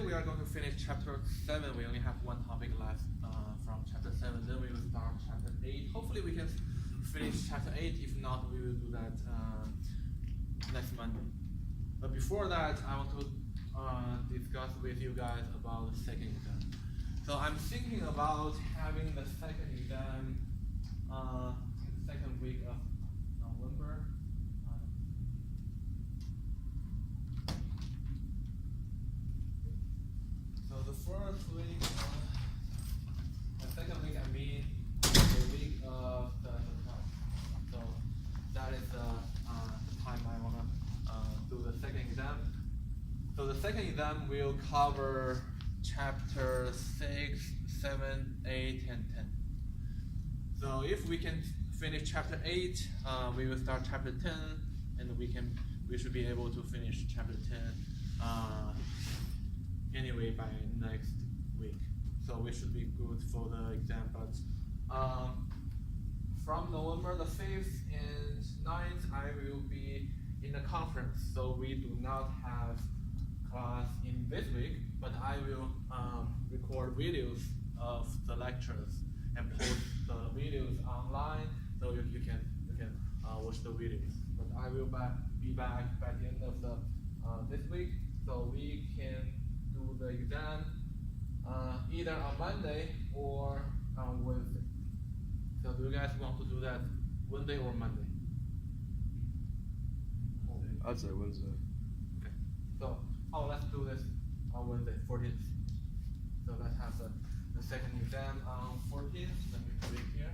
we are going to finish chapter 7. We only have one topic left from chapter 7. Then we will start chapter 8. Hopefully we can finish chapter 8. If not, we will do that next Monday. But before that, I want to discuss with you guys about the second exam. So I'm thinking about having the second exam in the second week of November. So the first week, the second week, I mean the week of the 12th. So that is the time I want to do the second exam. So the second exam will cover chapter 6, 7, 8, and 10. So if we can finish chapter 8, we will start chapter 10, and we should be able to finish chapter 10 anyway by next week. So we should be good for the exam. But from November the 5th and 9th, I will be in the conference. So we do not have class in this week, but I will record videos of the lectures and post the videos online, so you can watch the videos. But I will be back by the end of the this week, so we can do the exam either on Monday or on Wednesday. So do you guys want to do that Wednesday or Monday? I'd say Wednesday. Okay. So let's do this on Wednesday, 14th. So let's have the second exam on 14th. Let me put it here.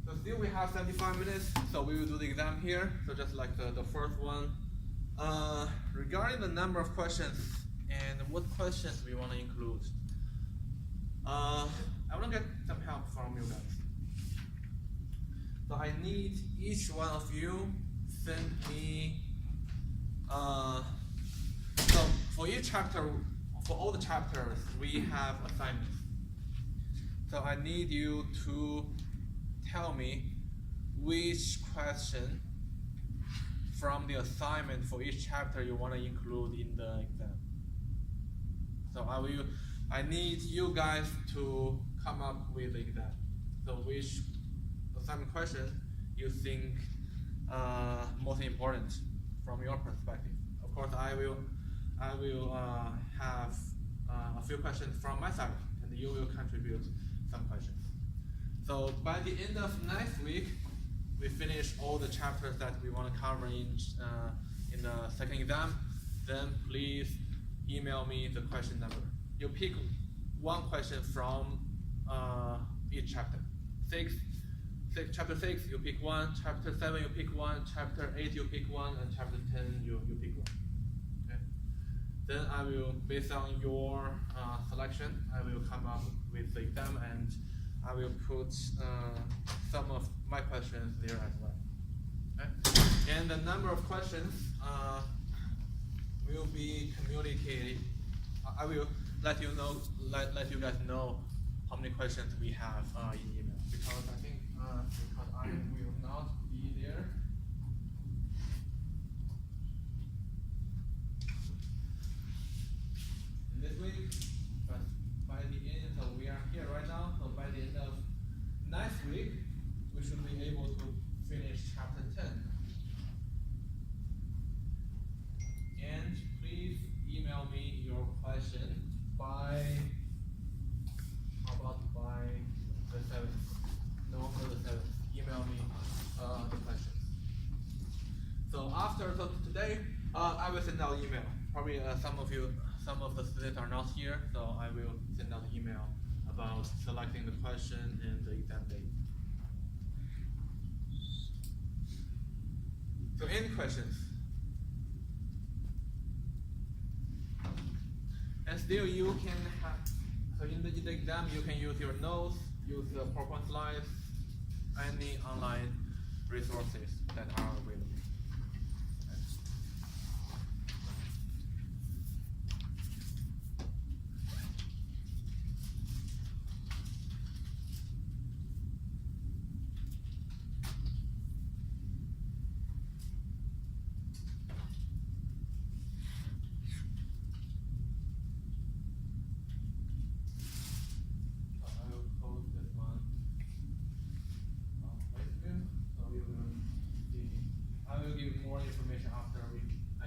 So still we have 75 minutes, so we will do the exam here. So just like the first one. Regarding the number of questions and what questions we want to include, I want to get some help from you guys. So I need each one of you send me, so for each chapter, for all the chapters, we have assignments. So I need you to tell me which question from the assignment for each chapter you want to include in the exam. So I need you guys to come up with the exam. So which assignment question you think most important from your perspective. Of course, I will have a few questions from my side, and you will contribute some questions. So by the end of next week, we finish all the chapters that we want to cover in the second exam. Then please email me the question number. You pick one question from each chapter. Chapter 6, you pick one. Chapter 7, you pick one. Chapter 8, you pick one. And chapter 10, you pick one. Okay. Then I will, based on your selection, I will come up with the exam, and I will put some of my questions there as well. Okay? And the number of questions will be communicated. I will let you guys know how many questions we have in email, because I think because I will not be there. This week, but by the end, so we are here right now, so by the end of next week, we should be able to finish chapter 10. And please email me your question by, how about by the 7th? November the 7th. Email me the questions. So after today, I will send out email. Probably some of the students are not here, so I will send out email about selecting the question and the exam date. So any questions? And still you can have, so in the exam you can use your notes, use the PowerPoint slides, any online resources that are available. I will close this one. So you will see. I will give more information after I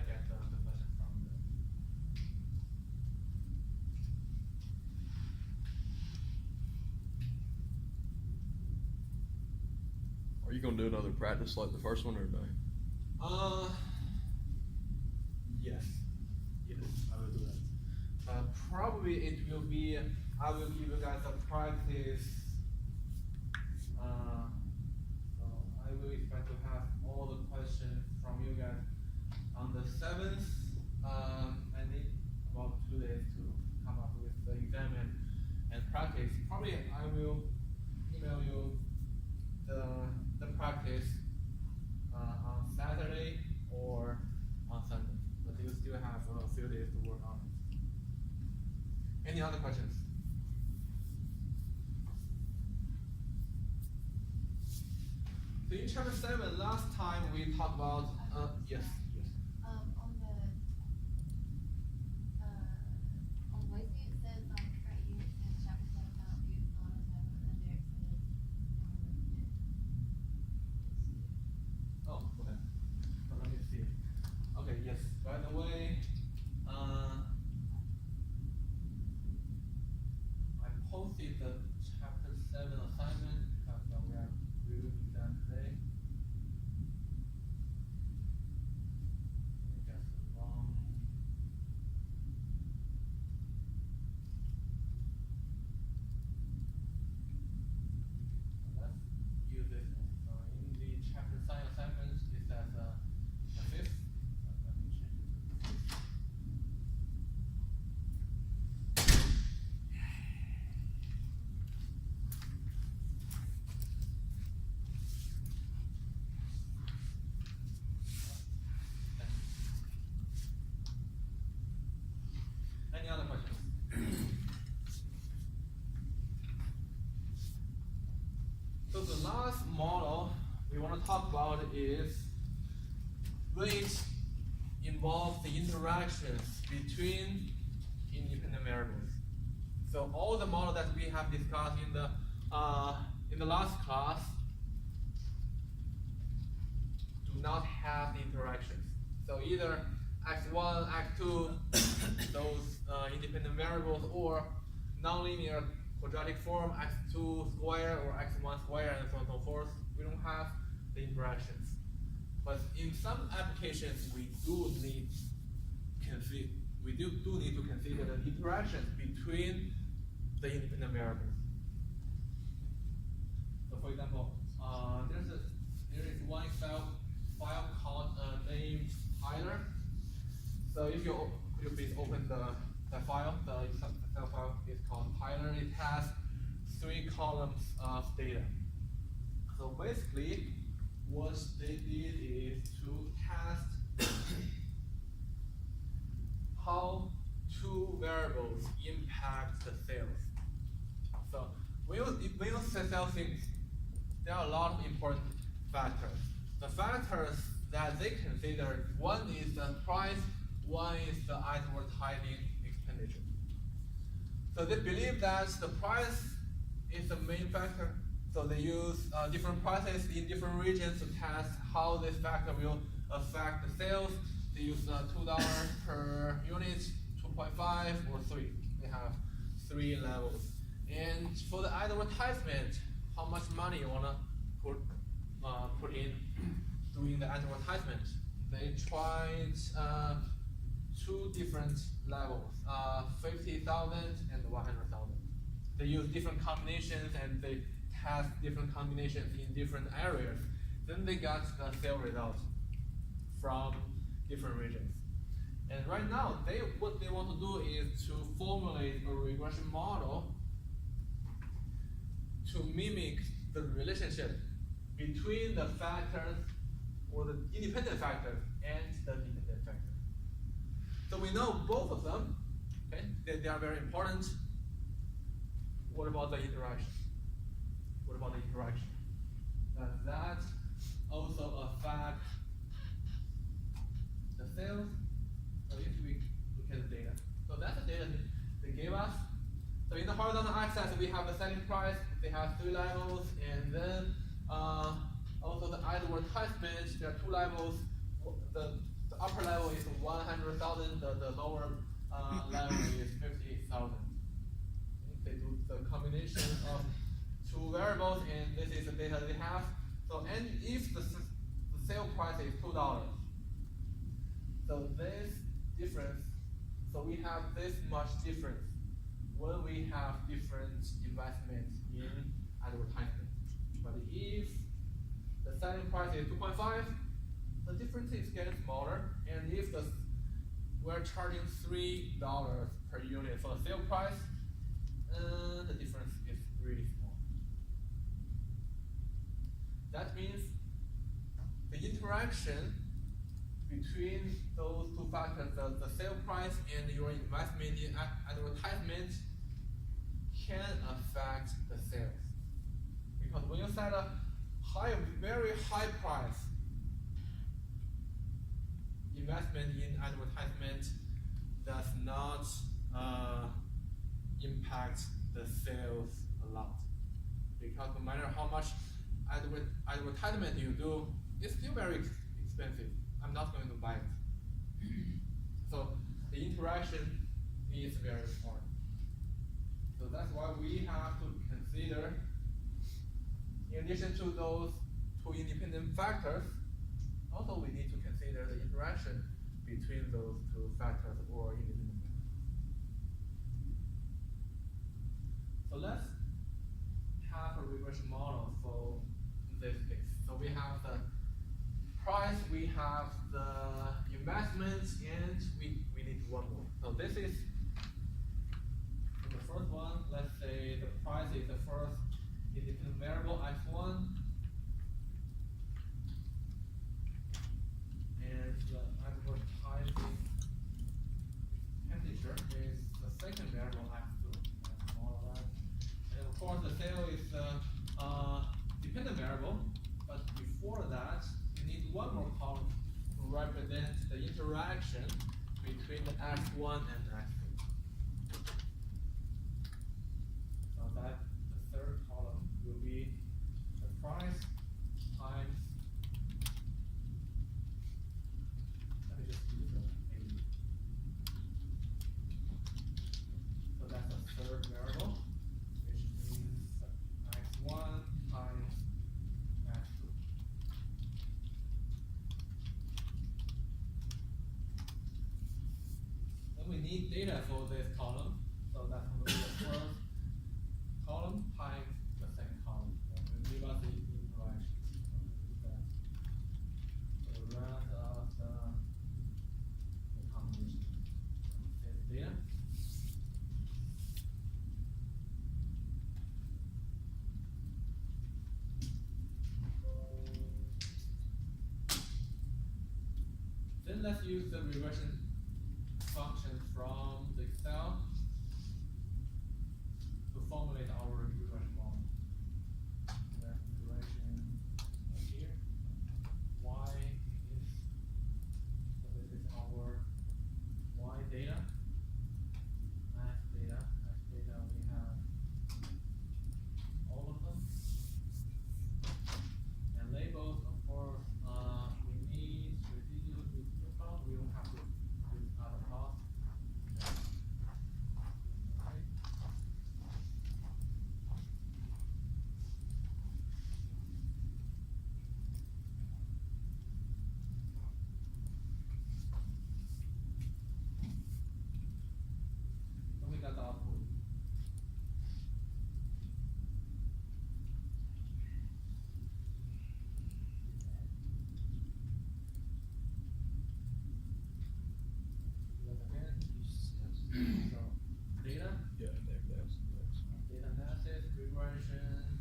get the question from the. Are you gonna do another practice like the first one or no? Yes, I will do that. Probably it will be. I will give you guys a practice. So I will expect to have all the questions from you guys on the 7th. I need about 2 days to come up with the exam and practice. Probably I will email you the practice on Saturday or on Sunday, but you still have a few days to work on it. Any other questions? So in chapter 7, last time we talked about yes. On Wednesday it says right here it says chapter 7 about the auto tab, and there it says Oh, okay. So let me see. Okay, yes. By the way, I posted the chapter 7 assignment because we are reviewing that today. I guess the wrong. Let's use this one. So in the chapter science assignment, it says the 5th. Let me change it to the 5th. Any other questions? So the last model we want to talk about is which involves the interactions between independent variables. So all the models that we have discussed in the last class do not have the interactions. So either x1, x2, those independent variables, or nonlinear quadratic form, x2 square or x1 square, and so on and so forth. We don't have the interactions. But in some applications, we do need to consider the interactions between the independent variables. So for example, there is one Excel file called named Tyler. So if you could you please open the file, the Excel file is called Tyler. It has 3 columns of data. So basically, what they did is to test how 2 variables impact the sales. So when you sell things, there are a lot of important factors. The factors that they consider, one is the price, one is the advertising expenditure. So they believe that the price is the main factor. So they use different prices in different regions to test how this factor will affect the sales. They use $2 per unit, 2.5 or 3. They have 3 levels. And for the advertisement, how much money you wanna put in doing the advertisement? They tried 2 different levels, 50,000 and 100,000. They use different combinations and they test different combinations in different areas. Then they got the sale result from different regions. And right now, what they want to do is to formulate a regression model to mimic the relationship between the factors or the independent factors and the dependent factors. So we know both of them, okay, they are very important. What about the interaction? What about the interaction? Does that also affect the sales? So if we look at the data. So that's the data they gave us. So in the horizontal axis, we have the selling price. They have 3 levels, and then also the advertisement. There are 2 levels. The upper level is 100,000. The lower level is 50,000. They do the combination of 2 variables, and this is the data they have. So, and if the sale price is $2, so this difference, so we have this much difference when we have different investments in advertisement. But if the selling price is 2.5, the difference is getting smaller. And if we're charging $3 per unit for the sale price, the difference is really small. That means the interaction between those 2 factors, the sale price and your investment in advertisement, can affect the sales. Because when you set a very high price, investment in advertisement does not impact the sales a lot. Because no matter how much advertisement you do, it's still very expensive. I'm not going to buy it. So the interaction is very important. So that's why we have to consider, in addition to those 2 independent factors, also we need to consider the interaction between those 2 factors or independent factors. So let's have a regression model for this case. So we have the price, we have the investments, and we need 1 more. So this is the first one. Let's say the price is the first independent variable, x1. And the advertising expenditure is the second variable, x2. That's all of that. And of course, the sale is the dependent variable. But before that, you need 1 more column to represent the interaction between the x1 and x2. So that the 3rd column will be the price times. Let me just use the A. So that's the 3rd variable, which means x1 times x2. Then we need data for this column, so that's going to be the 1st column times the 2nd column. That will give us the interaction. So the rest of the combination. This data. Then let's use the regression function from the Excel to formulate our regression model. That regression here. Y is, so this is our Y data. X data we have all of them. And labels, of course, we need residual column. We don't have to use other column. Okay. So we got the output. Once again, so data, Yeah, that's data analysis, regression,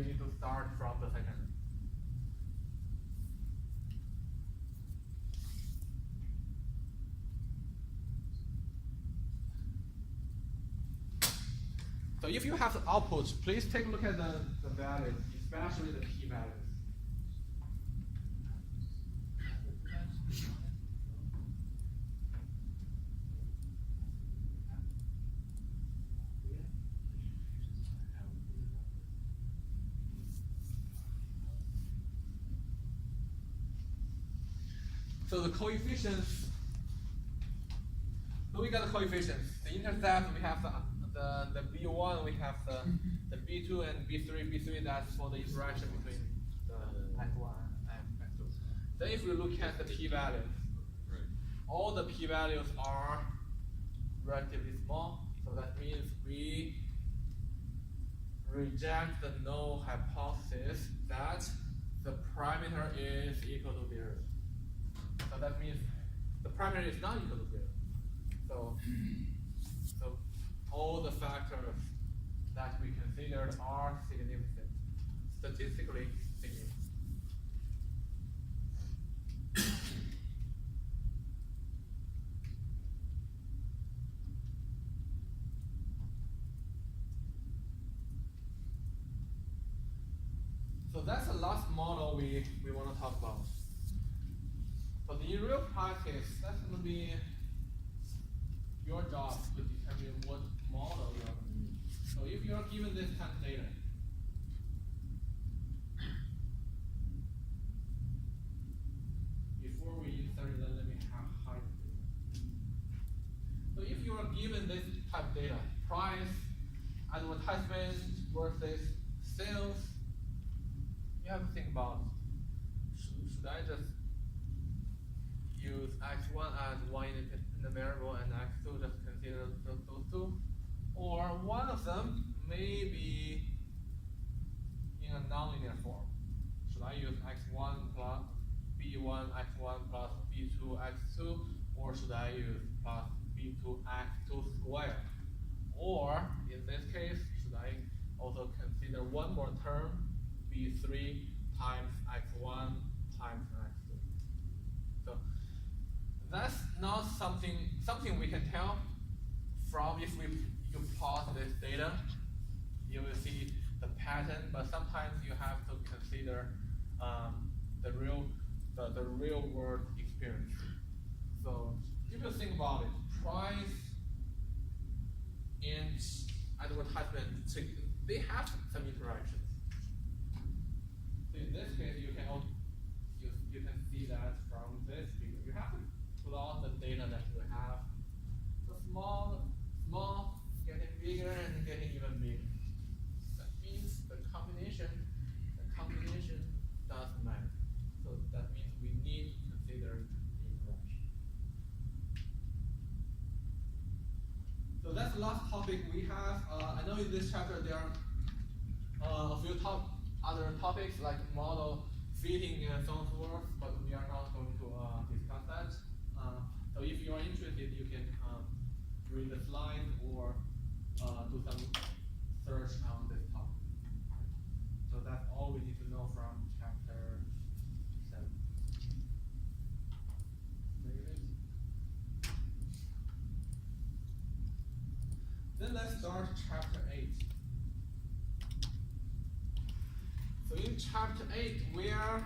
you need to start from the second. So if you have the output, please take a look at the values, especially the p values. So the coefficients, so we got the coefficients. The intercept, we have the B1, we have the B2 and B3. B3, that's for the interaction between the F1 and F2. Then if we look at the p-values, all the p-values are relatively small, so that means we reject the null hypothesis that the parameter is equal to 0. So that means the parameter is not equal to 0. So all the factors that we considered are significant, statistically significant. So that's the last model we want to talk about. But in real practice, that's going to be your job to determine what model you are going to use. So if you are given this kind of data, before we insert it, let me hide it. So if you are given this type of data, price, advertisement versus sales, you have to think about, should I just use x1 as one independent variable and x2 just consider those two? Or one of them may be in a nonlinear form. Should I use x1 plus b1 x1 plus b2 x2, or should I use plus b2 x2 squared? Or in this case, should I also consider one more term, b3 times x1 times x2? So that's not something we can tell from if you plot this data, you will see the pattern, but sometimes you have to consider the real world experience. So if you think about it, price and advertisement, they have some interactions. So in this case, you can see that from this figure. You have to plot the data that you have. So small, getting bigger and getting even bigger. That means the combination doesn't matter. So that means we need to consider the interaction. So that's the last topic we have. I know in this chapter there are a few other topics like model fitting and so on and so forth, but we are not going to discuss that. So if you are interested, you can read the slide or do some search on this topic. So that's all we need to know from chapter 7. Then let's start chapter 8. So in chapter 8, we are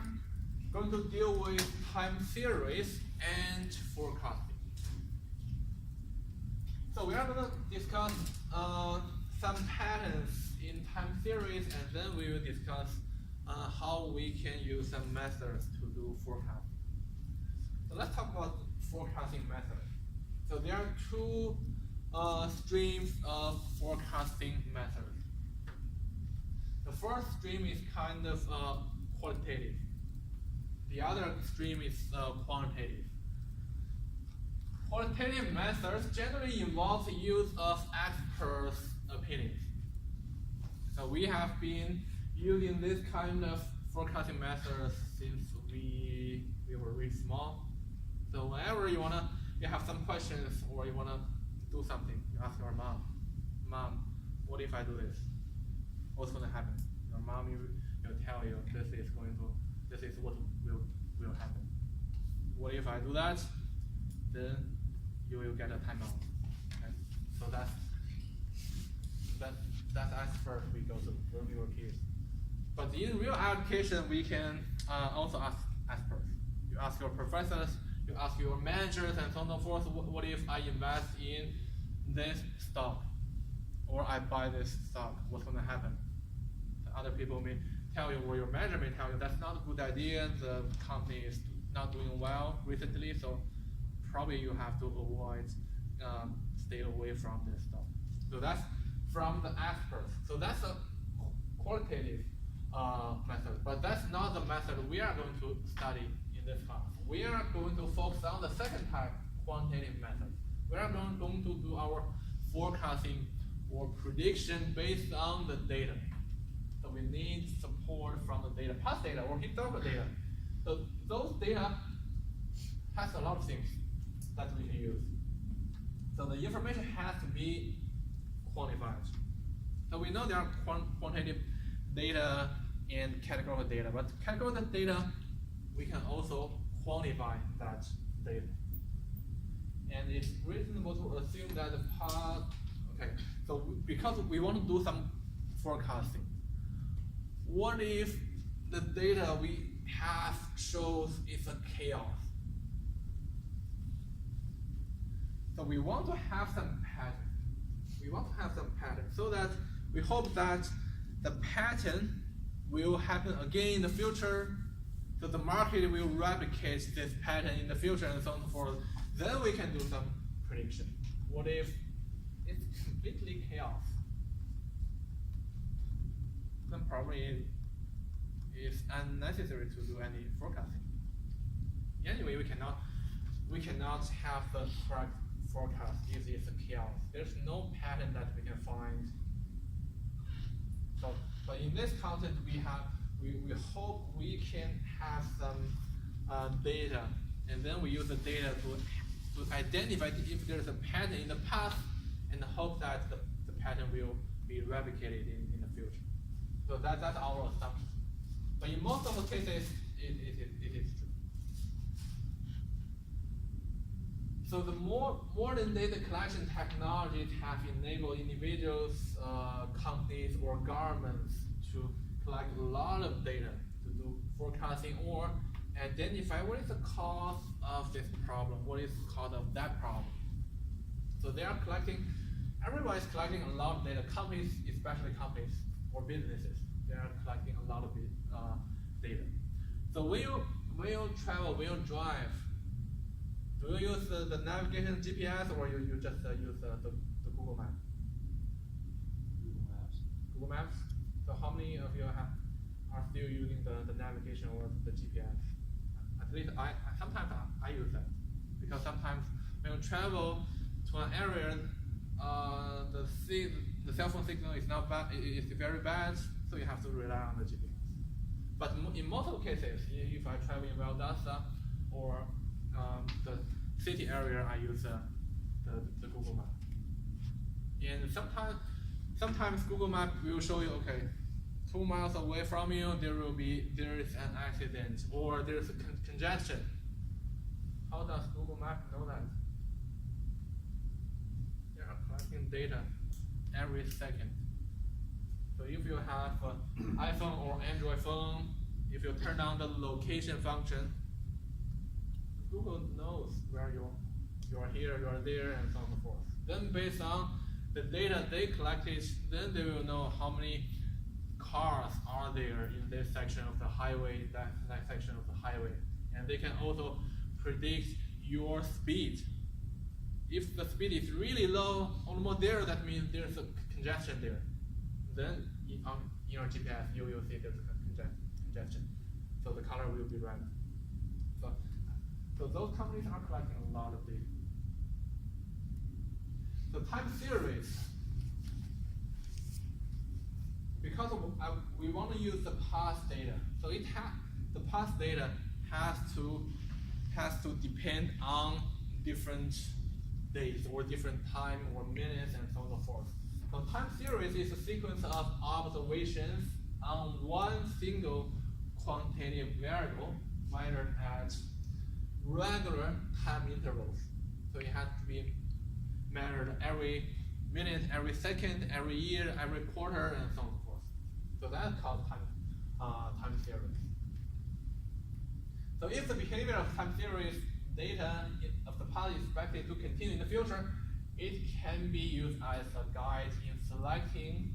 going to deal with time series and forecasting. So we are going to discuss some patterns in time series, and then we will discuss how we can use some methods to do forecasting. So let's talk about forecasting methods. So there are two streams of forecasting methods. The first stream is kind of qualitative. The other stream is quantitative. Qualitative methods generally involve the use of experts' opinions. So we have been using this kind of forecasting methods since we were really small. So whenever you have some questions or you wanna do something, you ask your mom, what if I do this? What's gonna happen? Your mommy will tell you this is what will happen. What if I do that? Then you will get a timeout. Okay? So that's as first we go to learn your kids. But in real application, we can also ask experts. You ask your professors, you ask your managers, and so on and so forth. What if I invest in this stock, or I buy this stock? What's going to happen? The other people may tell you, or your manager may tell you, that's not a good idea. The company is not doing well recently, so probably you have to avoid, stay away from this stock. So that's from the experts. So that's a qualitative method, but that's not the method we are going to study in this class. We are going to focus on the second type, quantitative method. We are going to do our forecasting or prediction based on the data. So we need support from the data, past data or historical data. So those data has a lot of things that we can use. So the information has to be quantified. So we know there are quantitative data and categorical data, but categorical data, we can also quantify that data. And it's reasonable to assume that the past, okay, so because we want to do some forecasting, what if the data we have shows it's a chaos? So we want to have some pattern. We want to have some pattern so that we hope that the pattern will happen again in the future. So the market will replicate this pattern in the future and so on and so forth. Then we can do some prediction. What if it's completely chaos? Then probably it's unnecessary to do any forecasting. Anyway, we cannot have the correct forecast if it's a chaos. There's no pattern that we can find. So, but in this content we hope we can have some data, and then we use the data to identify if there's a pattern in the past, and hope that the pattern will be replicated in the future. So that's our assumption. But in most of the cases, it is true. So the modern data collection technologies have enabled individuals, companies, or governments to collect a lot of data to do forecasting or identify what is the cause of this problem, what is the cause of that problem. So they are collecting, everybody is collecting a lot of data, companies, especially companies or businesses, they are collecting a lot of data. So when you travel, when you drive, do you use the navigation GPS or you just use the Google Map? Google Maps. Google Maps? So how many of you are still using the navigation or the GPS? At least sometimes I use that. Because sometimes when you travel to an area, the cell phone signal is not bad, it's very bad, so you have to rely on the GPS. But in most of the cases, if I travel in Valdosta or the city area, I use the Google Map. And sometimes Google Map will show you, okay, 2 miles away from you, there is an accident or there is a congestion. How does Google Map know that? They are collecting data every second. So if you have an iPhone or Android phone, if you turn on the location function, Google knows where you are here, you are there, and so on and so forth. Then based on the data they collected, then they will know how many cars are there in this section of the highway, that section of the highway. And they can also predict your speed. If the speed is really low, almost there, that means there's a congestion there. Then in your GPS, you will see there's a congestion. So the color will be red. So those companies are collecting a lot of data. So time series, because we want to use the past data, so the past data has to depend on different days or different time or minutes and so on and so forth. So time series is a sequence of observations on one single quantitative variable measured at regular time intervals. So it has to be measured every minute, every second, every year, every quarter, and so on and so forth. So that's called time series. So if the behavior of time series data of the past is expected to continue in the future, it can be used as a guide in selecting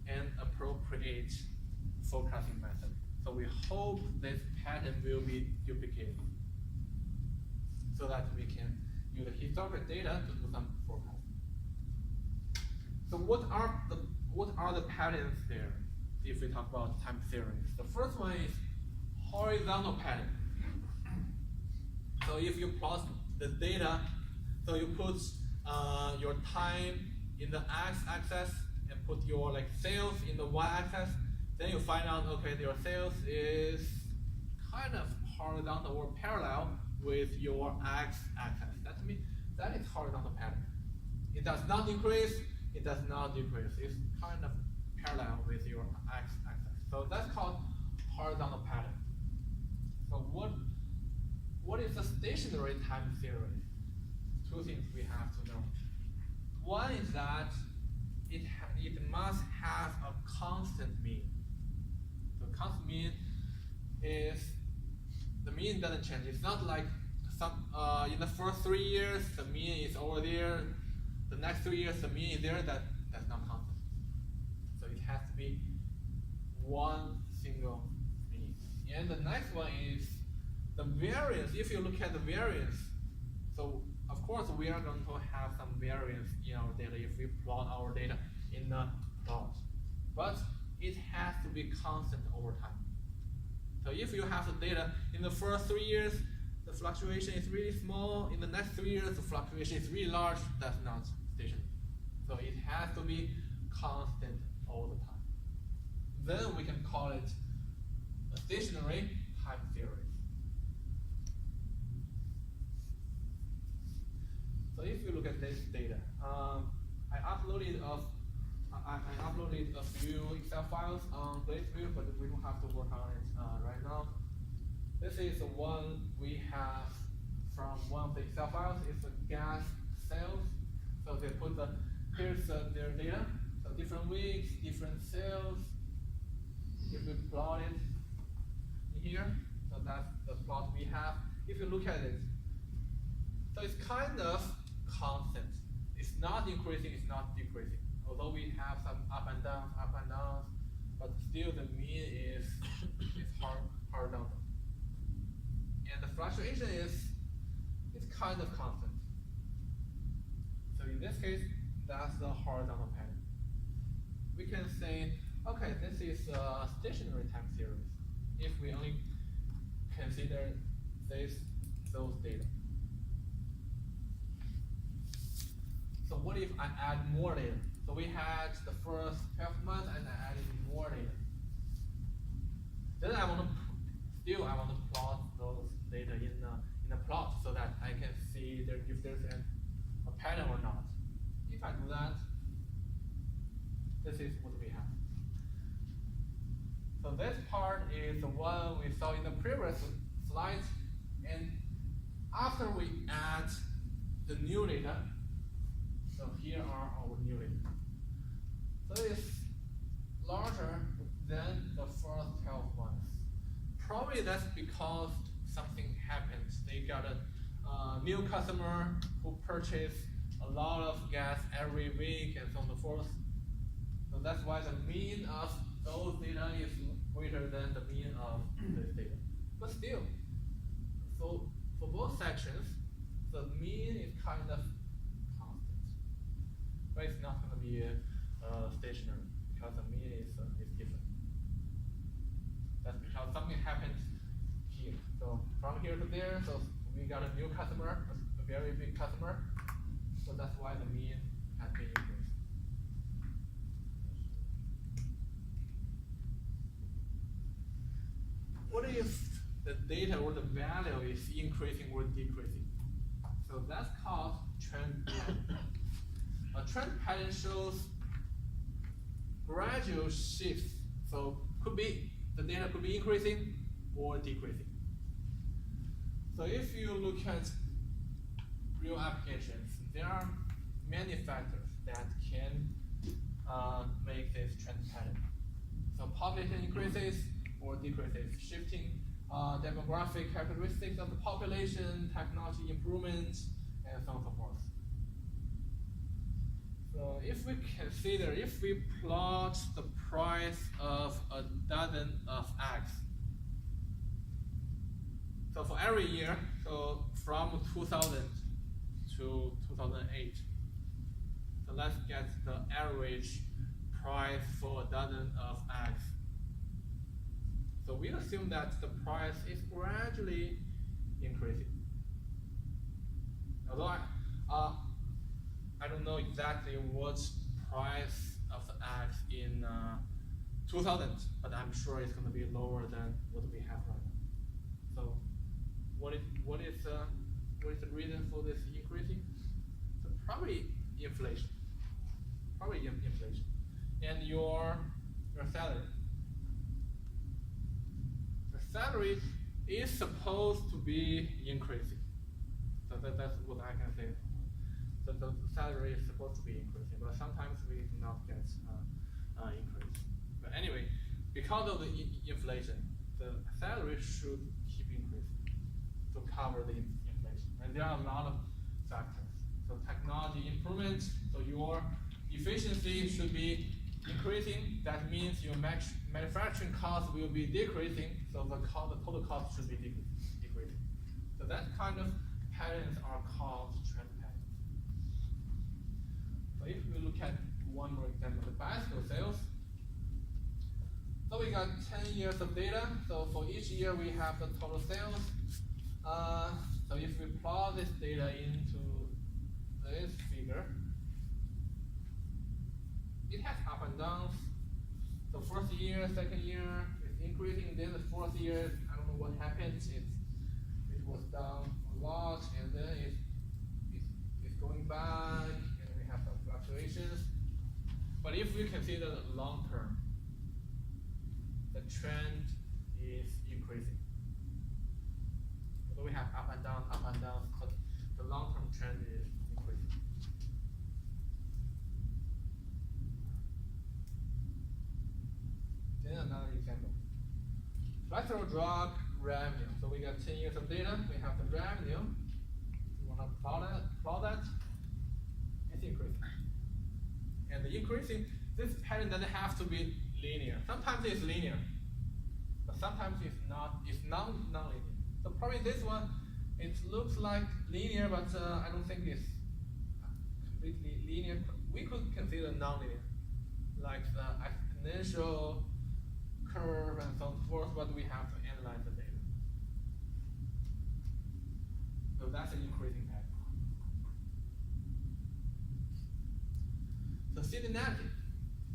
an appropriate forecasting method. So we hope this pattern will be duplicated so that we can use the historical data to do some forecasting. So what are the patterns there if we talk about time series? The first one is horizontal pattern. So if you plot the data, so you put your time in the x-axis and put your sales in the y-axis, then you find out, okay, your sales is kind of horizontal or parallel with your x-axis. That means that is horizontal pattern. It does not increase, it does not decrease. It's kind of parallel with your x-axis. So that's called horizontal pattern. So what is the stationary time series? Two things we have to know. One is that it must have a constant mean. So constant mean is the mean doesn't change. It's not like in the first 3 years the mean is over there. The next 3 years the mean is there. That's not constant. So it has to be one single mean. And the next one is the variance. If you look at the variance, so of course we are going to have some variance in our data if we plot our data in the plot, but it has to be constant over time. So if you have the data in the first 3 years, the fluctuation is really small. In the next 3 years, the fluctuation is really large. That's not stationary. So it has to be constant all the time. Then we can call it a stationary time series. So if you look at this data, I uploaded a few Excel files on Blazeview, but we don't have to work on it right now. This is the one we have from one of the Excel files. It's the gas sales. So they put here's their data. So different weeks, different sales. If we plot it in here, so that's the plot we have. If you look at it, so it's kind of constant. It's not increasing, it's not decreasing. Although we have some up and downs, but still the mean is horizontal. And the fluctuation is kind of constant. So in this case, that's the horizontal pattern. We can say, okay, this is a stationary time series if we only consider those data. So what if I add more data? So we had the first 12 months and I added more data. Then I want to plot those data in a plot so that I can see if there's a pattern or not. If I do that, this is what we have. So this part is the one we saw in the previous slides, and after we add the new data, so here are our new data. So it's larger than the first 12 months. Probably that's because something happened. They got a new customer who purchased a lot of gas every week and so on and so forth. So that's why the mean of those data is greater than the mean of this data. But still, so for both sections, the mean is kind of constant. But it's not going to be stationary because the mean is different. That's because something happened here. So from here to there, so we got a new customer, a very big customer. So that's why the mean has been increased. What if the data or the value is increasing or decreasing? So that's called trend pattern. A trend pattern shows gradual shifts. So could be the data could be increasing or decreasing. So if you look at real applications, there are many factors that can make this trend pattern. So population increases or decreases, shifting demographic characteristics of the population, technology improvements, and so on and so forth. So if we consider, if we plot the price of a dozen of eggs, so for every year, so from 2000 to 2008, so let's get the average price for a dozen of eggs. So we assume that the price is gradually increasing. Although I don't know exactly what price of the eggs in 2000, but I'm sure it's going to be lower than what we have right now. So what is the reason for this increasing? So probably inflation. Probably inflation. And your salary. The salary is supposed to be increasing. So that's what I can say. So the salary is supposed to be increasing, but sometimes we do not get increase. But anyway, because of the inflation, the salary should keep increasing to cover the inflation. And there are a lot of factors. So technology improvement, so your efficiency should be increasing. That means your manufacturing cost will be decreasing, so the total cost should be decreasing. So that kind of patterns are called trend patterns. So if we look at one more example, the bicycle sales. So we got 10 years of data. So for each year we have the total sales. So if we plot this data into this figure, it has up and downs. The first year, second year is increasing, then the fourth year, I don't know what happened. It was down a lot, and then it's going back, and we have some fluctuations. But if we consider the long term, the trend is increasing. Although we have up and down, but the long term trend is increasing. Then another example. Cholesterol drug revenue. So we got 10 years of data. We have the revenue. We want to plot that. It's increasing. And the increasing, this pattern doesn't have to be linear. Sometimes it's linear, but sometimes it's not. It's non-linear. So probably this one, it looks like linear, but I don't think it's completely linear. We could consider non-linear, like the exponential curve and so forth, but we have to analyze the data. So that's an increasing pattern. So seasonality.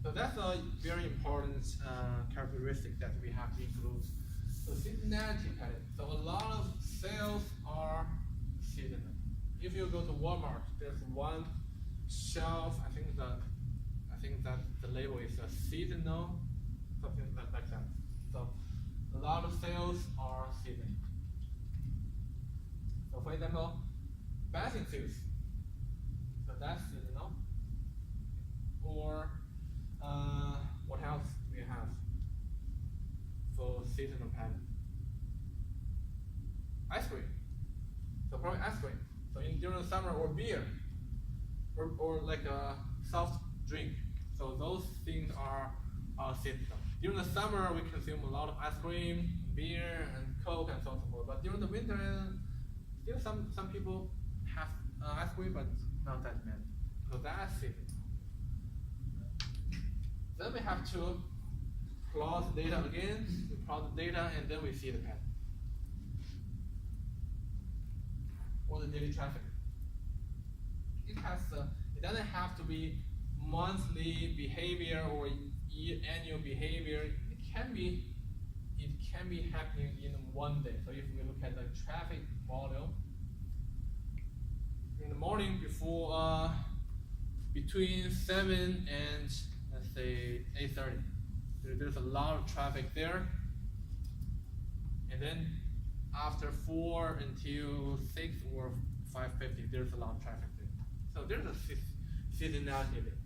So that's a very important characteristic that we have to include. So seasonality pattern. So a lot of sales are seasonal. If you go to Walmart, there's one shelf. I think that the label is a seasonal, something like that. So a lot of sales are seasonal. So for example, bathing suits. So that's seasonal. Or what else do we have for seasonal pattern? Ice cream. So probably ice cream. So during the summer, or beer, or like a soft drink. So those things are seasonal. During the summer, we consume a lot of ice cream, beer, and Coke, and so on and so forth. But during the winter, still some people have ice cream, but not that many. So that's seasonal. Then we have to plot the data again. We plot the data, and then we see the pattern. Or the daily traffic. It doesn't have to be monthly behavior or annual behavior. It can be happening in one day. So if we look at the traffic volume, in the morning before between 7 and let's say 8:30. There's a lot of traffic there. And then after 4 until 6 or 5:50, there's a lot of traffic there. So there's a seasonality there.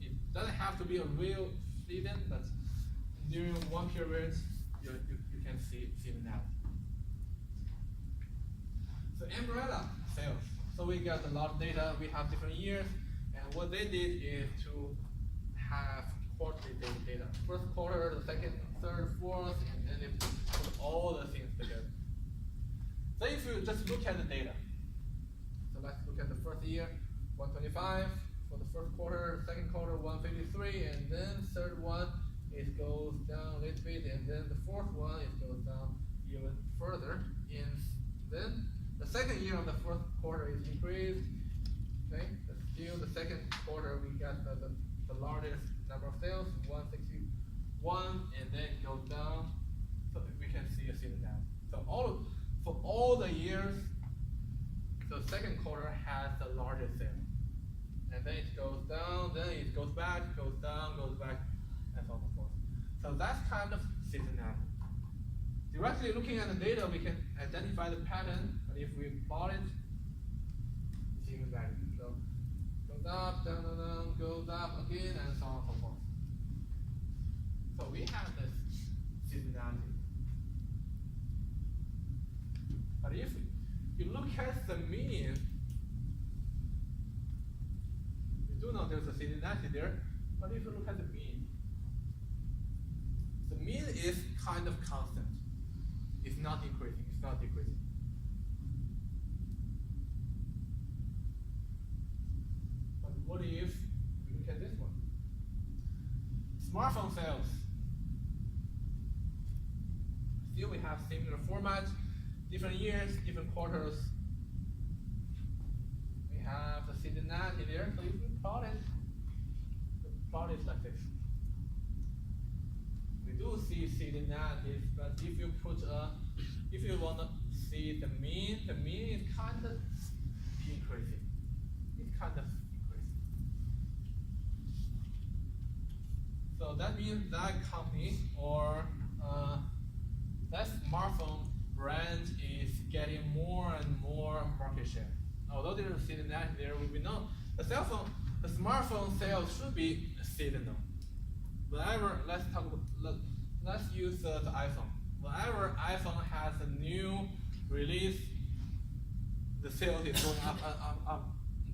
It doesn't have to be a real season, but during one period, you can see seasonality. So umbrella sales. So we got a lot of data. We have different years, and what they did is to have quarterly data. First quarter, the second, third, fourth, and then they put all the things together. So if you just look at the data, so let's look at the first year, 125 for the first quarter, second quarter 153, and then third one it goes down a little bit, and then the fourth one it goes down even further. And then the second year of the fourth quarter is increased. Okay, but still the second quarter we got the largest number of sales, 161, and then it goes down, so that we can see a seasonality. So for all the years, the second quarter has the largest sale, and then it goes down, then it goes back, goes down, goes back, and so on and so forth. So that's kind of seasonality. Directly looking at the data, we can identify the pattern, but if we plot it, it's even better. So goes up, down, down, down, goes up again, and so on and so forth. So we have this seasonality. But if you look at the mean, we do know there's a seasonality there, but if you look at the mean is kind of constant. It's not increasing, it's not decreasing. But what if we look at this one? Smartphone sales. Still we have similar format, different years, different quarters. We have the seasonality there, so if we plot it, the plot is like this. We do see seasonalities, but if you put if you want to see the mean is kind of increasing. It's kind of increasing. So that means that company or that smartphone brand is getting more and more market share. Although there is seasonality there, we know the smartphone sales should be seasonal. Whenever, let's use the iPhone. Whenever iPhone has a new release, the sales is going up.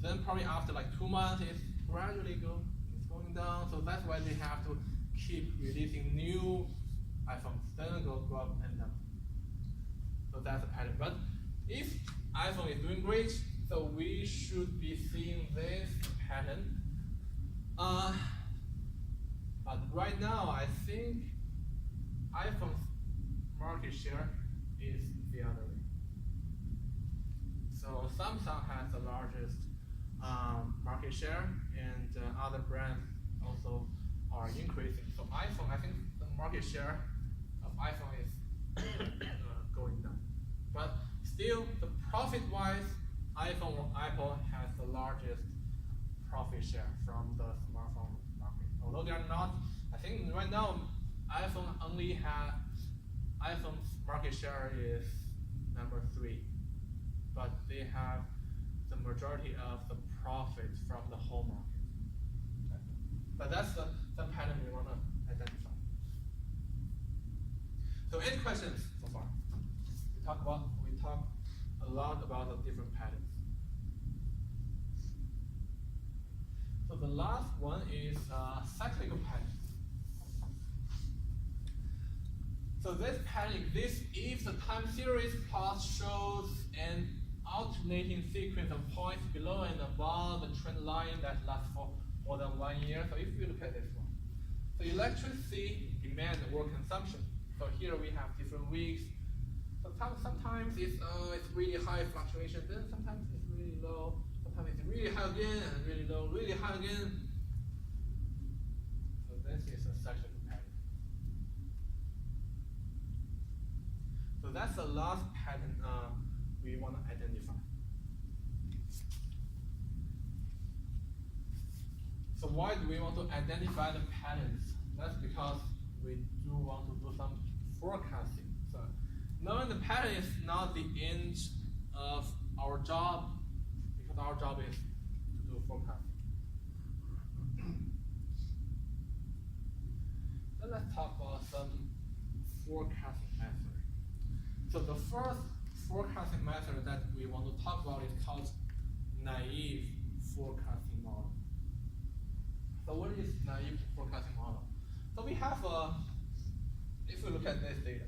Then probably after like 2 months, it's gradually going down. So that's why they have to keep releasing new iPhones. Then it go up and down. So that's a pattern. But if iPhone is doing great, so we should be seeing this pattern. But right now, I think iPhone's market share is the other way. So Samsung has the largest market share, and other brands also are increasing. So iPhone, I think the market share of iPhone is going down. But still, the profit-wise, iPhone or Apple has the largest profit share from the smartphone market. Although they are not, I think right now, iPhone's market share is number 3, but they have the majority of the profits from the whole market. Okay. But that's the pattern we want to identify. So any questions so far? We talk a lot about the different patterns. So the last one is cyclical pattern. So this pattern exists if the time series plot shows an alternating sequence of points below and above the trend line that lasts for more than 1 year. So if we look at this one, so electricity demand or consumption. So here we have different weeks. Sometimes it's really high fluctuation, then sometimes it's really low. Sometimes it's really high again and really low, really high again. So this is a cyclical pattern. So that's the last pattern we want to identify. So why do we want to identify the patterns? That's because we do want to do some forecasting. So knowing the pattern is not the end of our job, because our job is to do forecasting. Then let's talk about some forecasting method. So the first forecasting method that we want to talk about is called naive forecasting model. So what is naive forecasting model? So we have if we look at this data,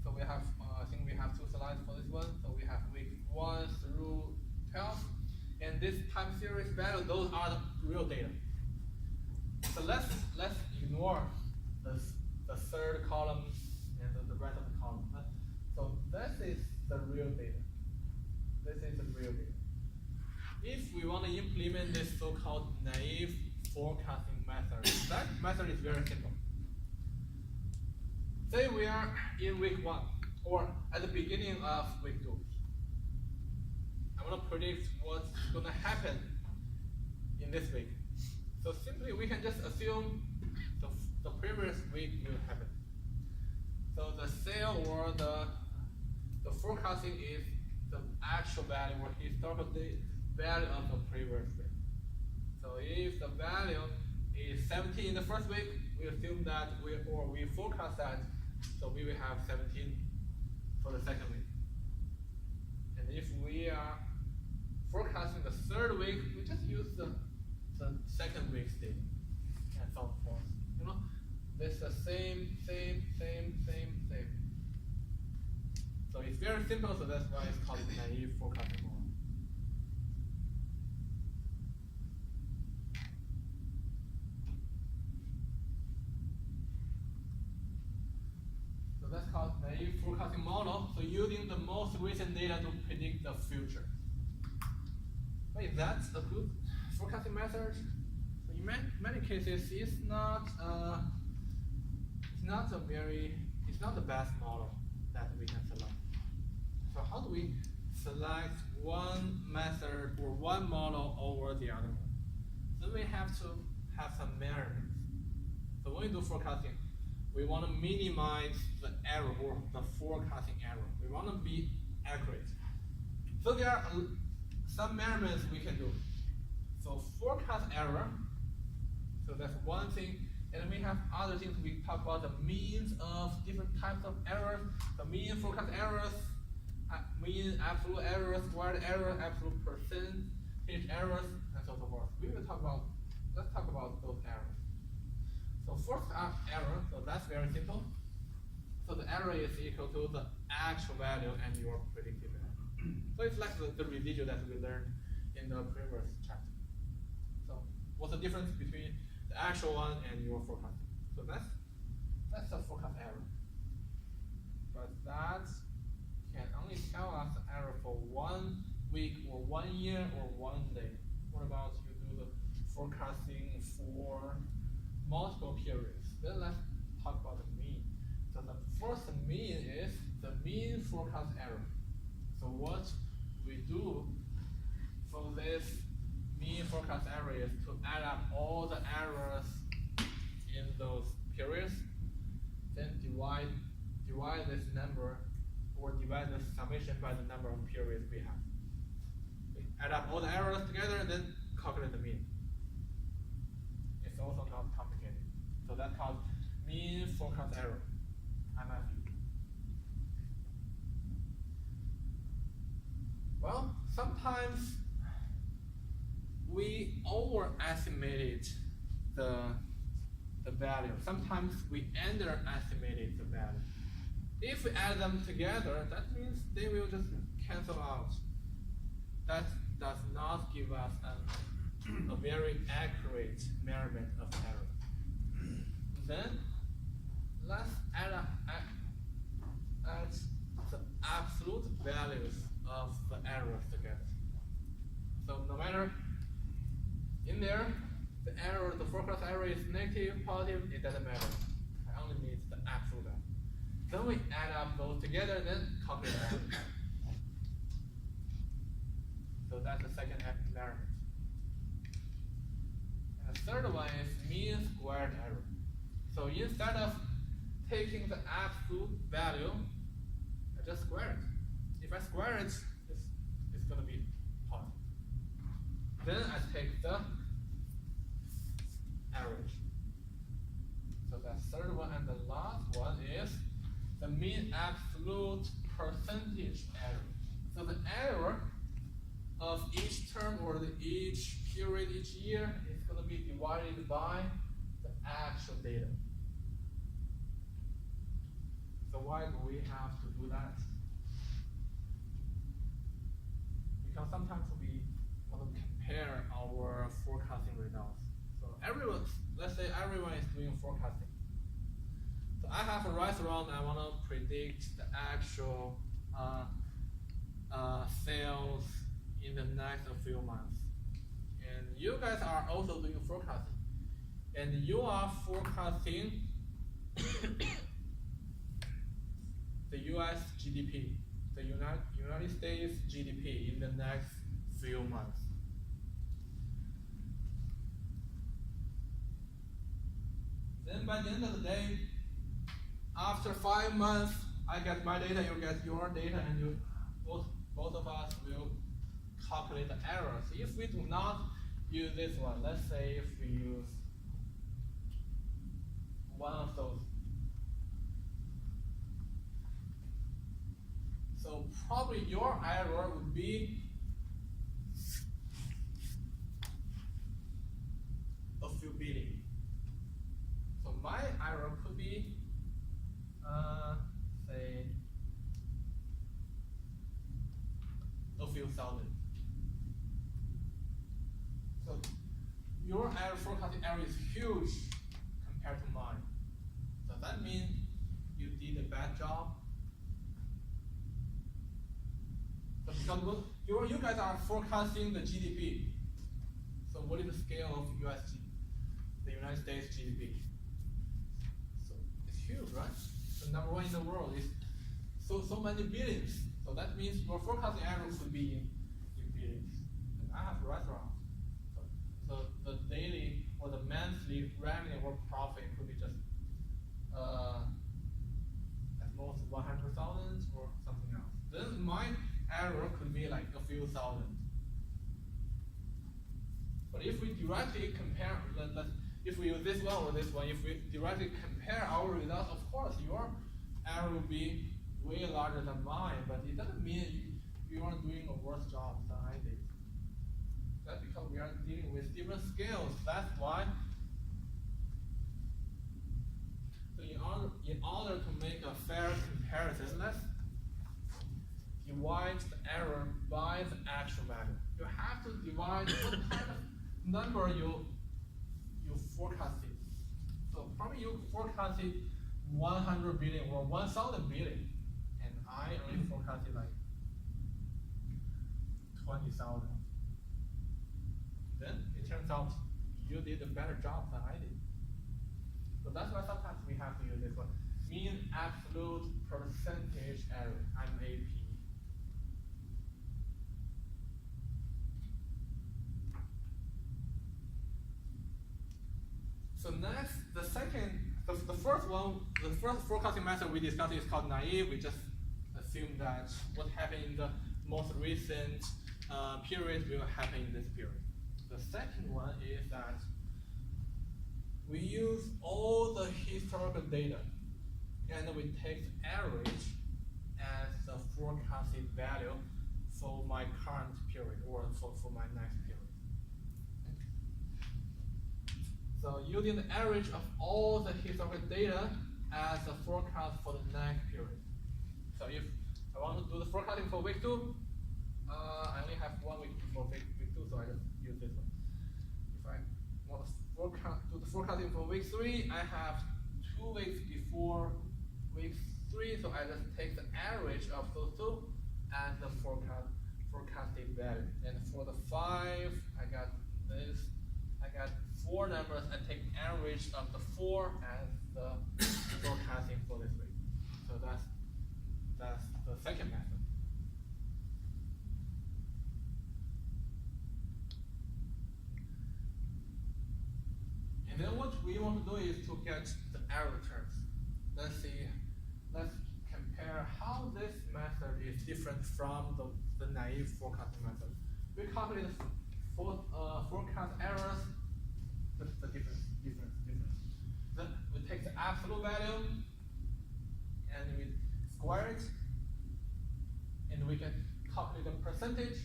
so we have I think we have 2 slides for this one. So we have week 1 through 12, and this time series value, those are the real data. So let's ignore the third column and the rest of the column. So this is the real data. This is the real data. If we want to implement this so-called naive forecasting method, that method is very simple. Say we are in week 1, or at the beginning of week 2. I want to predict what's going to happen in this week. So simply we can just assume the previous week will happen. So the sale or the forecasting is the actual value or historical value of the previous week. So if the value is 17 in the first week, we assume that we forecast that, so we will have 17 for the second week. And if we are forecasting the third week, we just use the second week's data and so forth. You know, it's the same. So it's very simple, so that's why it's called naive forecasting model. So that's called naive forecasting model. So using the most recent data to predict the future. Wait, that's a good forecasting method. So in many cases, it's not the best model that we can select. So how do we select one method or one model over the other one? Then we have to have some measurements. So when we do forecasting, we want to minimize the error or the forecasting error. We want to be accurate. So there are some measurements we can do. So forecast error, so that's one thing. And then we have other things. We talk about the means of different types of errors, the mean forecast errors, mean absolute errors, squared error, absolute percentage errors, and so forth. Let's talk about those errors. So first error, so that's very simple. So the error is equal to the actual value and your predicted value. So it's like the residual that we learned in the previous chapter. So what's the difference between the actual one and your forecasting? So that's a forecast error. But that can only tell us the error for 1 week or 1 year or 1 day. What about you do the forecasting for multiple periods? Then let's talk about the mean. So the first mean is the mean forecast error. So what we do for this mean forecast error is to add up all the errors in those periods, then divide this number or divide the summation by the number of periods we have. We add up all the errors together, then calculate the mean. It's also not complicated. So that's called mean forecast error, MFE. Well, sometimes we overestimated the value. Sometimes we underestimated the value. If we add them together, that means they will just cancel out. That does not give us a very accurate measurement of error. Then let's add the absolute values of the errors together. So no matter in there, the forecast error is negative, positive, it doesn't matter. I only need the absolute value. Then we add up those together, then calculate the average. So that's the second measurement. And the third one is mean squared error. So instead of taking the absolute value, I just square it. If I square it, it's going to be positive. Then I take the average. So the third one and the last one is the mean absolute percentage error. So the error of each term or each period each year is going to be divided by the actual data. So why do we have to do that? Because sometimes we want to compare our forecasting results. So everyone, let's say everyone is doing forecasting. So I have a restaurant, I want to predict the actual sales in the next few months. And you guys are also doing forecasting. And you are forecasting the US GDP, the United States GDP in the next few months. Then by the end of the day, after 5 months, I get my data, you get your data, and both of us will calculate the errors. If we do not use this one, let's say if we use one of those. So probably your error would be a few billion. So my error could be, say, a few thousand. So your error forecasting error is huge compared to mine. Does that mean you did a bad job? So because you guys are forecasting the GDP. So what is the scale of the United States GDP? So it's huge, right? So number one in the world is so many billions. So that means your forecasting error could be in billions. And I have a restaurant. So the daily or the monthly revenue or profit could be just at most 100,000 or something else. Then my error could be like a few thousand. But if we directly compare, if we use this one or this one, if we directly compare our results, of course your error will be way larger than mine, but it doesn't mean you are doing a worse job than I did. That's because we are dealing with different scales. That's why. So in order to make a fair comparison, let's divide the error by the actual value. You have to divide what kind of number you forecasted. So probably you forecasted 100 billion or 1,000 billion, and I only forecasted like 20,000. Then it turns out you did a better job than I did. So that's why sometimes we have to use this one. Mean absolute percentage error, MAP. So next, the first one, the first forecasting method we discussed is called naive. We just assume that what happened in the most recent period will happen in this period. The second one is that we use all the historical data and we take the average as the forecasted value for my current period or for my next period. So using the average of all the historical data as a forecast for the next period. So if I want to do the forecasting for week 2, I only have 1 week for week 2, so I just use this one. If I want to do the forecasting for week 3, I have 2 weeks before week 3, so I just take the average of those 2 as the forecasted value. And for the 5, I got this. I got 4 numbers and take average of the 4 as the forecasting for this week. So that's the second method. And then what we want to do is to get the error terms. Let's compare how this method is different from the naive forecasting method. We calculate forecast errors, the difference. Then we take the absolute value and we square it, and we can calculate the percentage,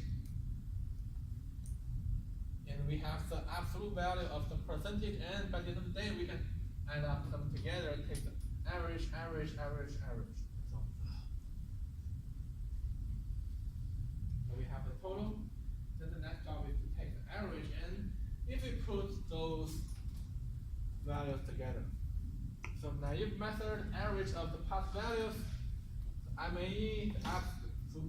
and we have the absolute value of the percentage, and by the end of the day we can add up them together and take the average. So we have the total. Then the next job is to take the average, and if we put those values together. So naive method, average of the past values, the MAE, the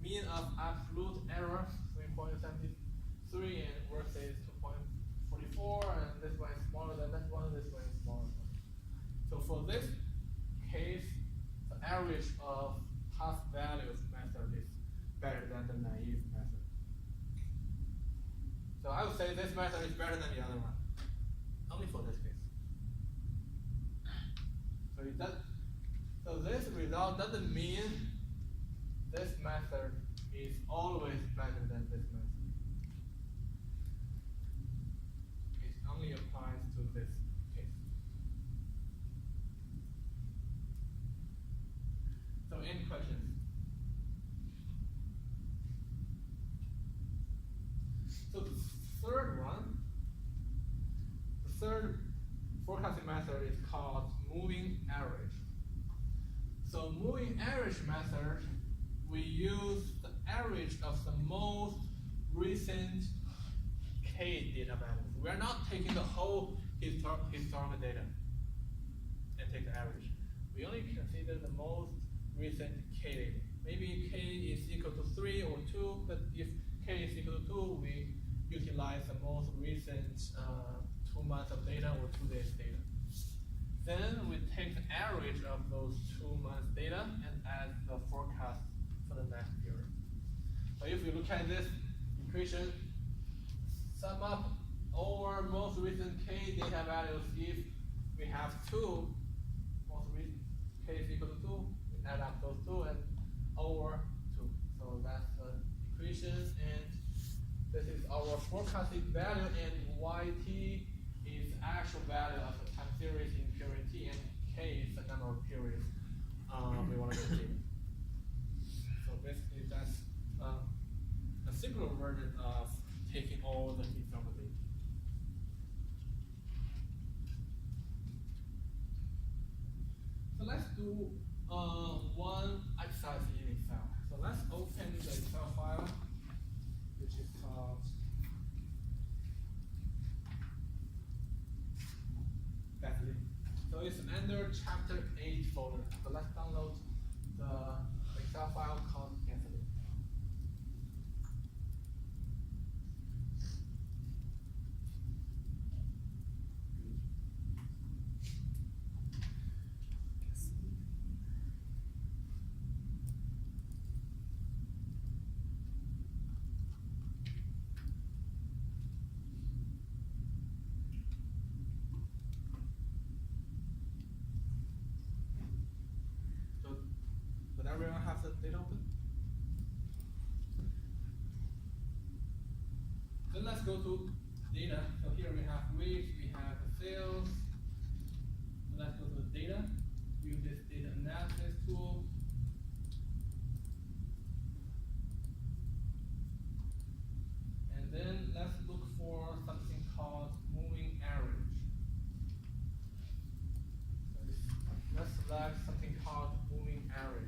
mean of absolute error, 3.73, and versus 2.44, and this one is smaller than that one, this one is smaller than that. So for this case, the average of past values method is better than the naive method. So I would say this method is better than the other one, only for this case. So this result doesn't mean this method is always better than this method. It only applies to this case. So any questions? So the third forecasting method is called moving average. So moving average method, we use the average of the most recent K data values. We are not taking the whole historical data and take the average. We only consider the most recent K data. Maybe K is equal to 3 or 2, but if K is equal to 2, we utilize the most recent 2 months of data or 2 days data. Then we take the average of those 2 months data and add the forecast for the next period. So if you look at this equation, sum up over most recent K data values. If we have 2, most recent K is equal to 2, we add up those 2 and over 2. So that's the equation, and this is our forecasted value, and YT is the actual value of the time series in period T, and K is the number of periods we want to compute. So basically that's a simpler version of taking all the historical data. So let's do one exercise in Excel. So let's open the Excel file, which is called So it's under chapter 8 folder. So let's download the Excel file called Gasoline. Everyone have the data open? Then let's go to data. So here we have weeks, we have sales. So let's go to the data. Use this data analysis tool. And then let's look for something called moving average. So let's select something called moving average.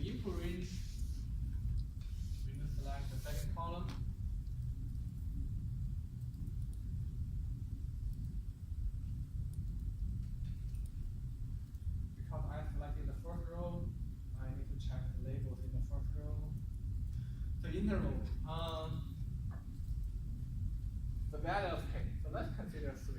Input range, we will select the second column. Because I selected the first row, I need to check the labels in the first row. So interval, the value of K. So let's consider 3.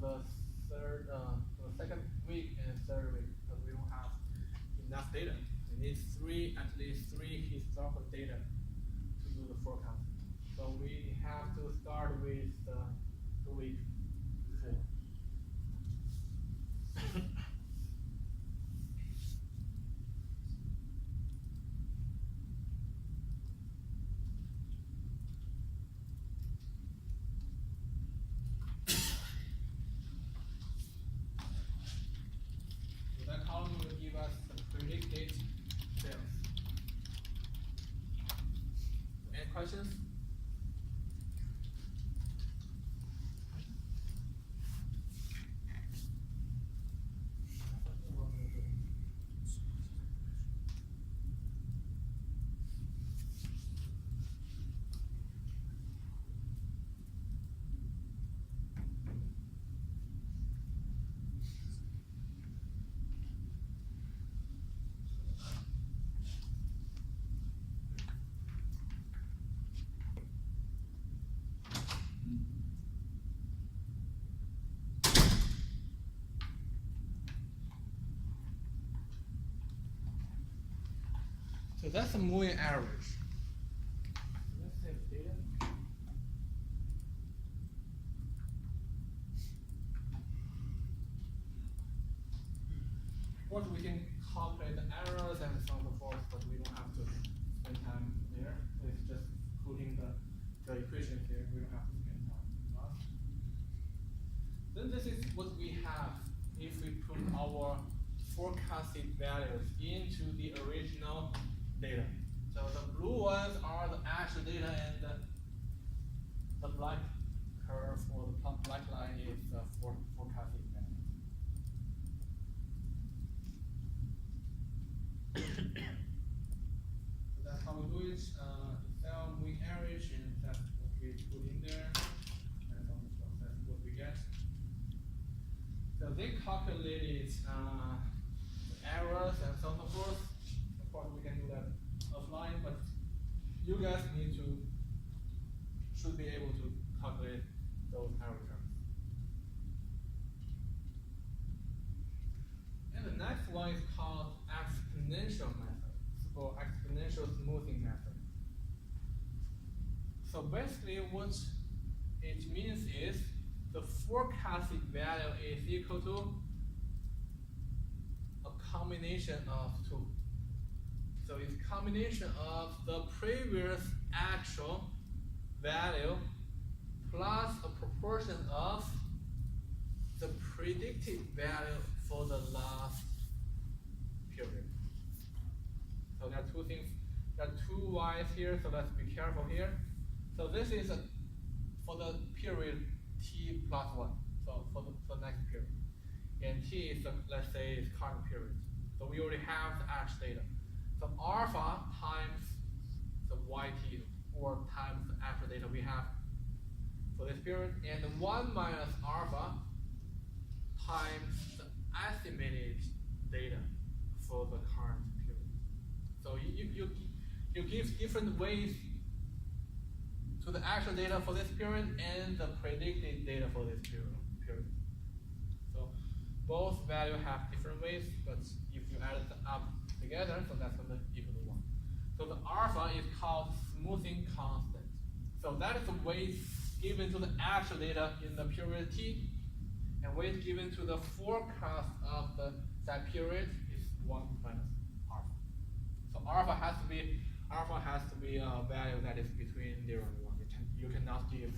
to the second week and third week, because we don't have enough data. We need at least three historical data to do the forecast. So we have to start with the week before. So that column will give us the predicted sales. Any questions? So that's the moving average. Let's save data. Of course, we can calculate the errors and so on and so forth, but we don't have to spend time there. It's just putting the equation here. We don't have to spend time on that. Then this is what we have if we put our forecasted values into the original data. So the blue ones are the actual data, and the black curve or the black line is the forecasted value. So that's how we do it. Excel moving average, and that's what we put in there, and that's what we get. So they calculated the errors and so on and so forth. Of course, we can do that offline, but you guys should be able to calculate those error terms. And the next one is called exponential method, or exponential smoothing method. So basically what it means is the forecasted value is equal to a combination of two. So it's a combination of the previous actual value plus a proportion of the predicted value for the last period. So there are two things, there are two y's here, so let's be careful here. So this is for the period t plus 1, so for the next period. And t is, let's say, is current period. So we already have the actual data. So alpha times the yt, or times the actual data we have for this period, and 1 minus alpha times the estimated data for the current period. So you give different weights to the actual data for this period and the predicted data for this period. So both values have different weights, but if you add them up together, so that's going to equal to 1. So the alpha is called smoothing constant. So that is the weight given to the actual data in the period t, and weight given to the forecast of that period is 1 minus alpha. So alpha has to be a value that is between 0 and 1. You cannot give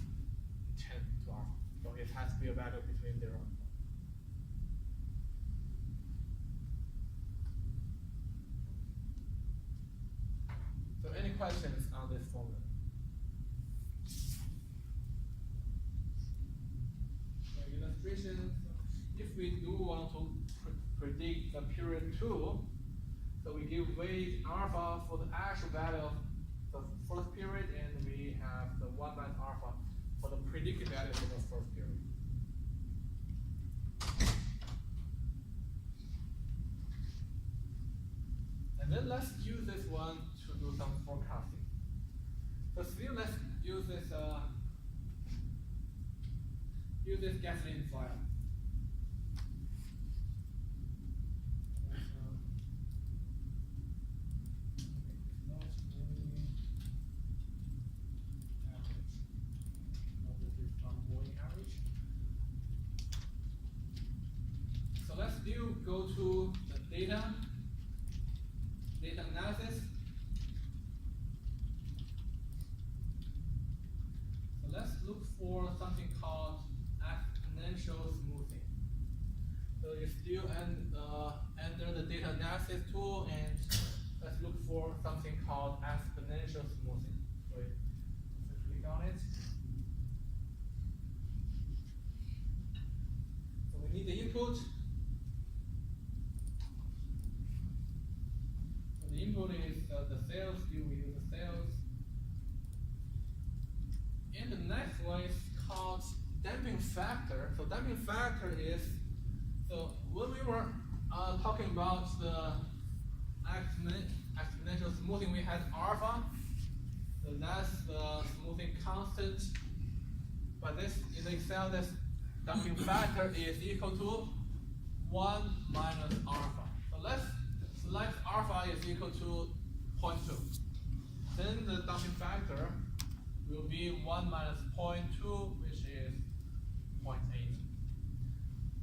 10 to alpha. So it has to be a value between 0 and 1. So any questions on this formula? So illustration, if we do want to predict the period 2, so we give weight alpha for the actual value of the first period, and we have the 1 minus alpha for the predicted value for the first period. And then let's use this one to do some forecasting. So still let's use this gasoline file. to the data analysis. So let's look for something called exponential smoothing. So you still enter the data analysis tool, and let's look for something called exponential smoothing. So click on it. So we need the input. So the input is the sales. Still we use the sales. And the next one is called damping factor. So damping factor is, so when we were talking about the exponential smoothing, we had alpha. So that's the smoothing constant. But this in Excel, this damping factor is equal to 1 minus alpha. So let's select alpha is equal to 0.2. Then the damping factor will be 1 minus 0.2, which is 0.8.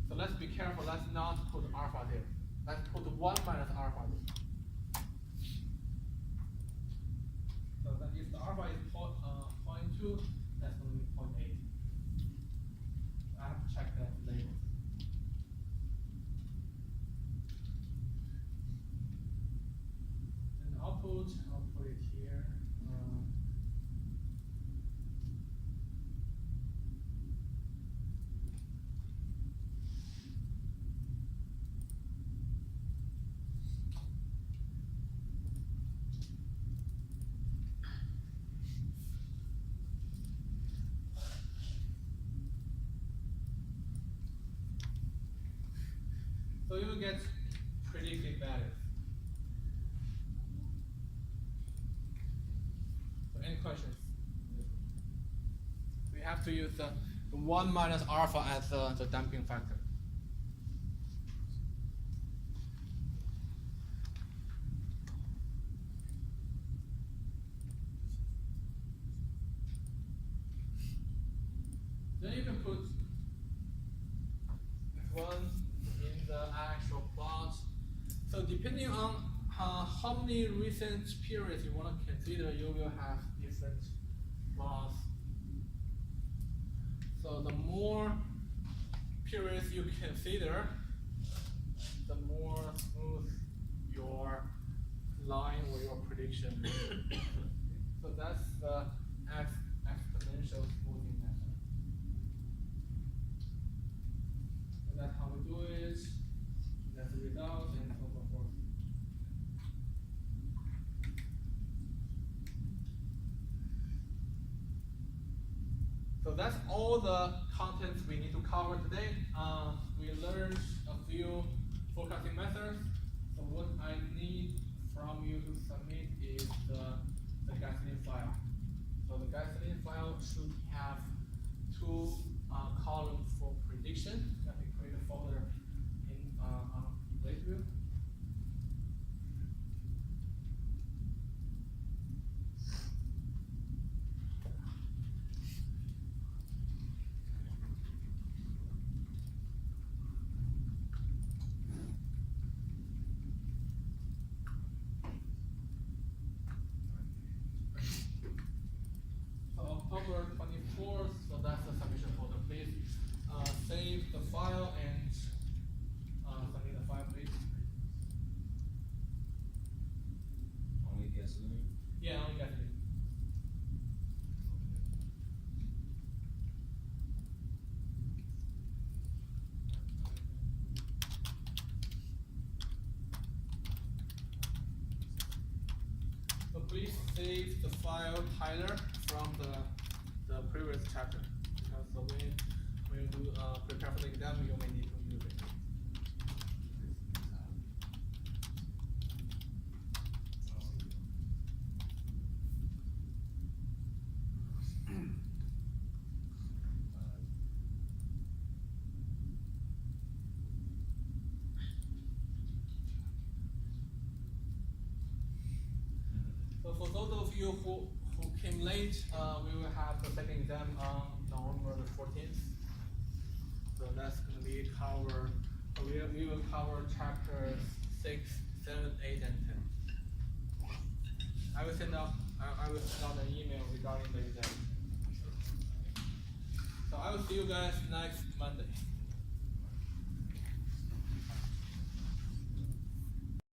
So let's be careful, let's not put alpha there. Let's put 1 minus alpha there. So that if the alpha is 0.2, that's going to be 0.8. I have to check that label. And the output, I'll put it here. So you will get predicted values. So any questions? We have to use the 1 minus alpha as the damping factor. Then you can put this one in the actual plot. So depending on how many recent periods you want to consider, you will have different plots. So the more periods you consider, the more smooth your line or your prediction. So that's the exponential smoothing method. So that's how we do it. That's the result, and so on and so forth. So that's all the contents we need to cover today. We learned a few forecasting methods. So what I need from you to submit is the gasoline file. So the gasoline file should have 2 columns for prediction. Let me create a folder in Lakeview. October 24th, so that's the submission folder. Please save the file and submit the file, please. Only gasoline? Yeah, only gasoline. So please save the file Tyler from the previous chapter, because when you prepare for the exam, you may need to use it. So for those of you who came late, we will have the second exam on November the 14th. So that's going to be cover So we will cover chapters 6, 7, 8, and 10. I will send out an email regarding the exam. So I will see you guys next Monday.